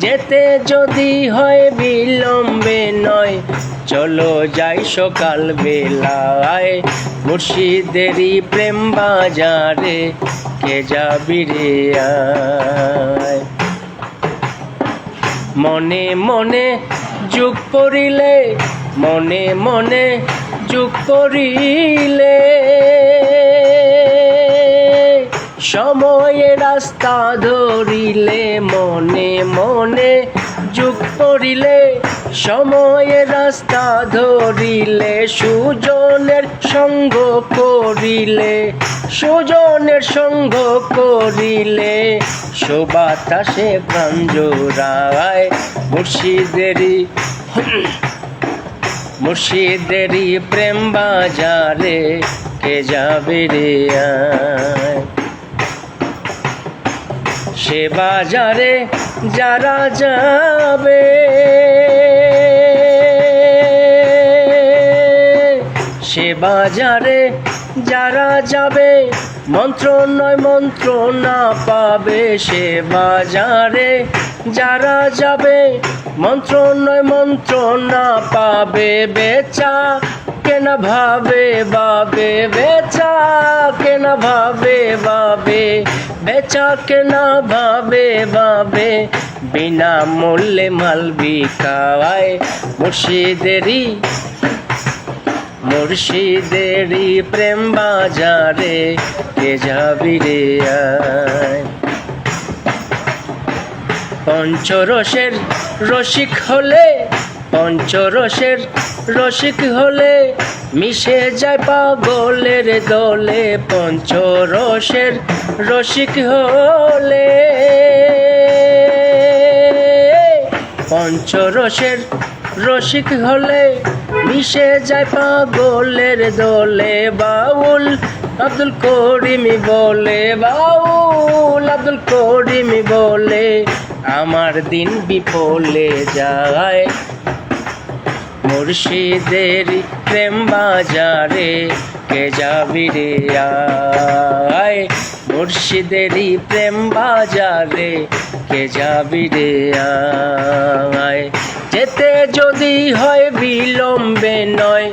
যেতে যদি হয় বিলম্বে নয়, চলো যাই সকাল বেলায়। মুর্শিদেরই প্রেম বাজারে কে যাবি রে আয়। মনে মনে যুগ পড়িলে, মনে মনে যুগ পড়িলে, সময়ে রাস্তা ধরিলে, মনে মনে যুগ পড়িলে, সময়ে রাস্তা ধরিলে, সুজনের সঙ্গ করিলে, সুজনের সঙ্গ করিলে, সুবাতাসে প্রাণ জোড়ায়। মুর্শিদেরই প্রেম বাজারে কে যাবে রে আয়। সে বাজারে যারা যাবে, সে বাজারে যারা যাবে, মন্ত্র নয় মন্ত্রণা পাবে। সে বাজারে যারা যাবে, মন্ত্র নয় মন্ত্রণা পাবে। বেচা কেনা ভাবে বাবে, বেচা কেনা ভাবে বাবে, বেচা কেনা ভাবে বাবে, বিনা মূল্যে মাল বিকায়। মুর্শিদেরই প্রেম বাজারে কে যাবি রে আয়। পঞ্চরসের রসিক হলে, পঞ্চরসের রসিক হলে, মিশে যায় পাগলের দলে। পঞ্চরসের রসিক হলে, পঞ্চরসের রসিক হলে, মিশে যায় পাগলের দলে। বাউল আব্দুল করিম বলে, বাউল আব্দুল করিম বলে, আমার দিন বিফলে যায়। মুর্শিদেরই প্রেম বাজারে কে যাবি রে আয়। মুর্শিদেরই প্রেম বাজারে কে যাবি রে আয়। যেতে যদি হয় বিলম্বে নয়,